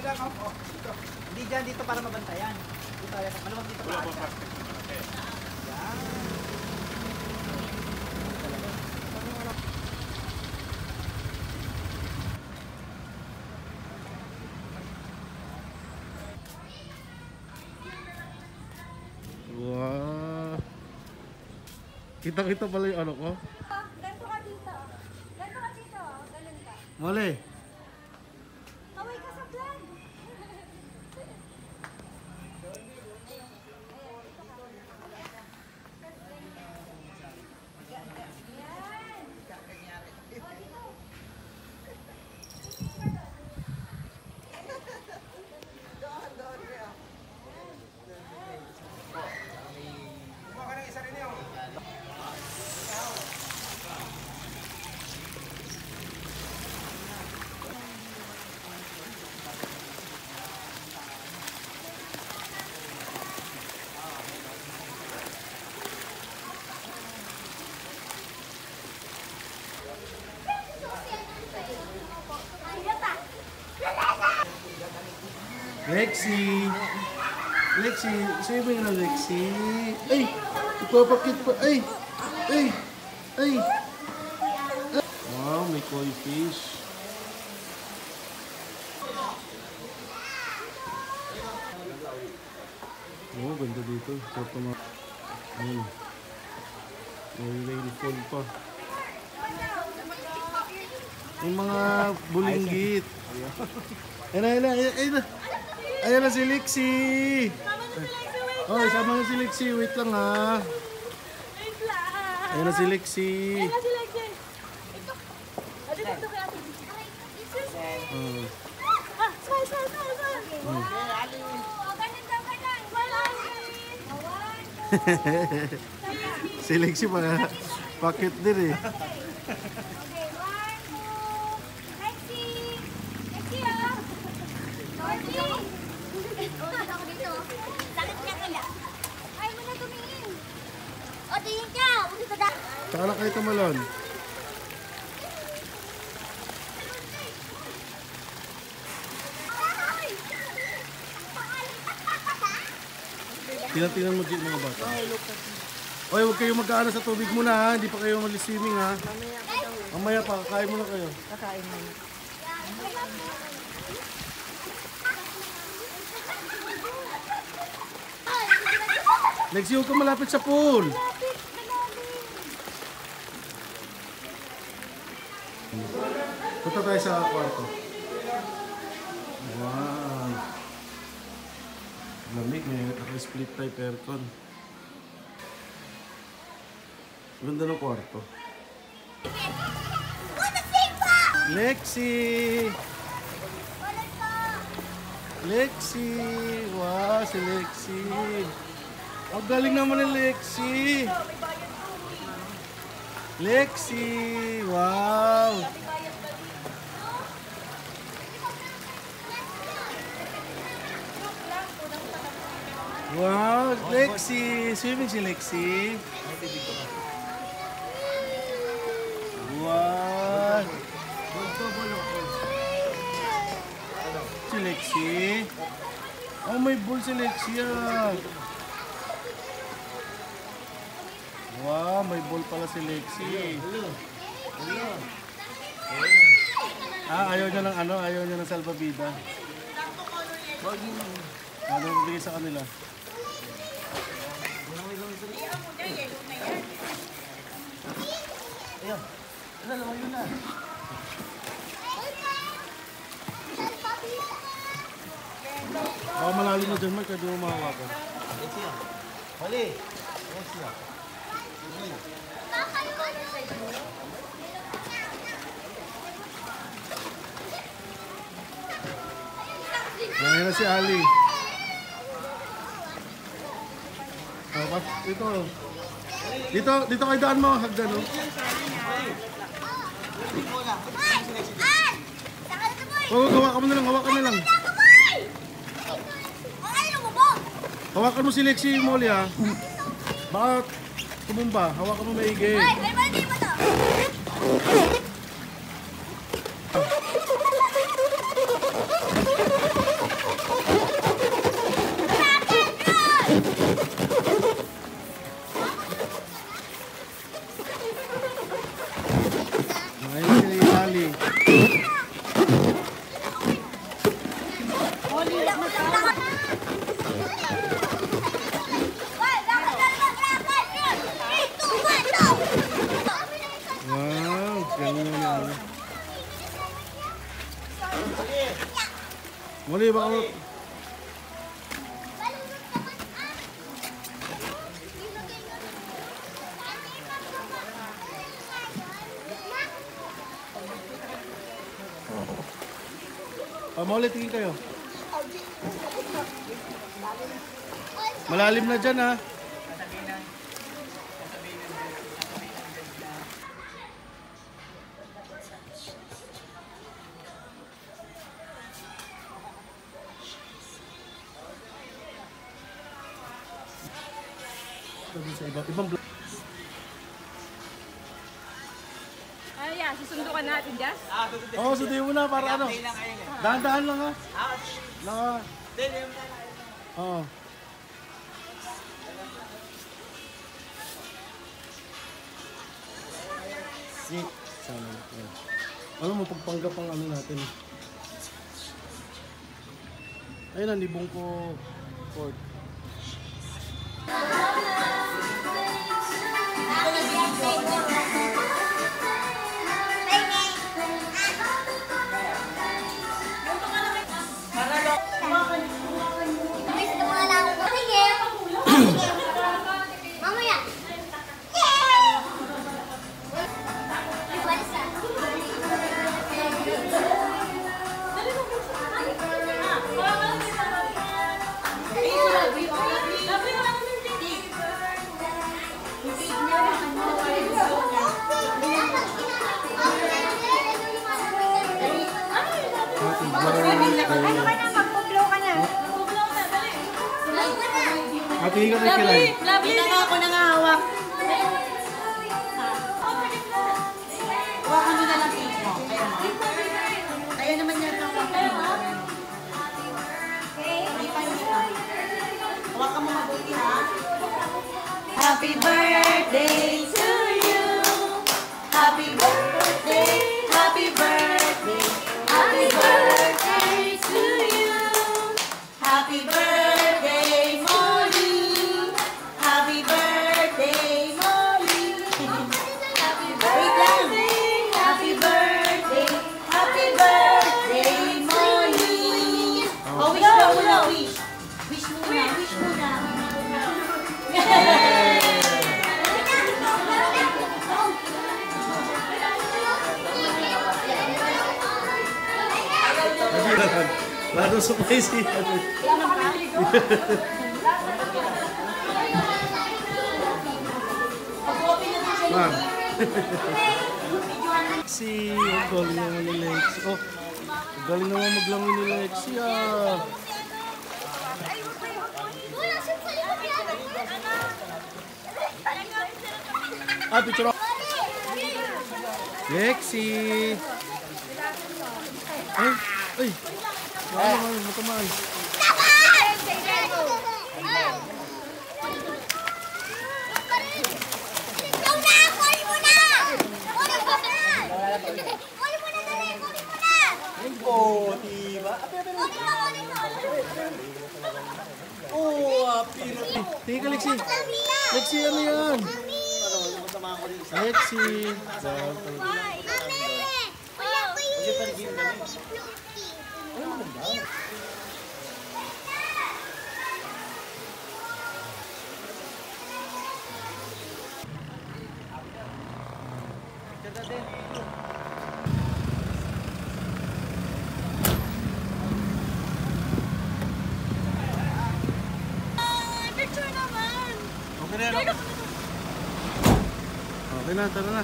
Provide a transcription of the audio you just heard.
lang ako. Hindi dyan, dito para mabantayan. Dito tayo, maluwag dito pa. Yan. Wow. Kita-kita pala yung ano ko. Ganto ka dito. Ganto ka dito. Ganun ka. Mali. Kaway ka sa vlog. Lexi! Lexi! Sa'yo ba yung Lexi? Ay! Ipapakit pa! Ay! Ay! Ay! Wow, may koi fish. Oh, ganda dito. Sarap na mga... Ayun. May rainfall pa. Yung mga bulinggit. Ayun na, ayun na, ayun na. Ayan na si Lexi! Oh, isama na si Lexi. Wait lang ha. Wait lang. Ayan na si Lexi. Ayan na si Lexi. Ito. Dito kay ate. Smile. Wow. Ganun daw, ganun. Smile. Si Lexi pa pakit din eh. Okay, 1, 2. Lexi. Lexi ah. Lexi. Ako dito. Sakit niya kaya. Ay mo na tumingin. O, tingin ka. Dito da. Saka na kayo tumalon. Tingnan mo dito mga bata. Oy, huwag kayong mag-aano sa tubig muna ha. Hindi pa kayo mag-swimming ha. Mamaya pa, kakain muna kayo. Kakain mo. Lexi, huwag ka malapit sa pool. Punta tayo sa kwarto. Wow. Lamig, may naka-split type aircon. Ganda ng kwarto. Lexi! Lexi! Wow, si Lexi! Ang galing naman ni Lexi! Lexi! Wow! Wow! Lexi! Swimming si Lexi! Wow! Si Lexi! Oh, may ball si Lexi ah! Wow, may ball pala si Lexi. Ah, ayaw niya ng ano, ayaw niya ng salvavida. Ano bibigay sa kanila? Ayan. Ano naman yun na? Baka malalim na dyan, Mike, kaya di mo mahawakan. Hali! Lexi ah. Nangyay na si Ali. Dito. Dito kay daan mo, hagdan oh. Oh, hawakan mo na lang, hawakan mo na lang. Hawakan mo si Lexi Molly ha. Baka tumumba, hawakan mo maigi. Muli, baka mo. Muli, tingin kayo. Malalim na dyan, ha. Sa ibang vlog. Ay, yeah, susundo ka natin, Jess? Oo, sundin mo na para ano. Dahan-dahan lang, ha. Lang, ha. Oo. Sana. Yan. Ano mo, pagpanggap ang ano natin. Ayun na, nibong ko. Ford. Mamaya. Ano ka na? Mag-blow ka na. Matingin ka na kilay. Lovely na nga ako nangahawak. Hawakan mo na lang cake mo. Kaya naman yan ang hawakan mo. Hawakan mo mabuti, ha? Happy birthday to you. Happy birthday. Happy birthday. Happy birthday to you. Happy birthday, Molly. Happy birthday, Molly. Happy birthday. Happy birthday. Happy birthday, Molly. Oh, wish mo muna, wish. Wish muna, wish muna. Lalo surprise si Ma'am. Si, ang galing naman ni Lexi. Oh, ang galing naman maglangoy ni Lexi, ah. Ah, picture ako. Lexi! Ay, ay! Matamaan. Oh, diba? Oh, pero... Tingin ka, Lexi. Lexi, ano yan? Lexi. Picture naman. Okay na, tara na.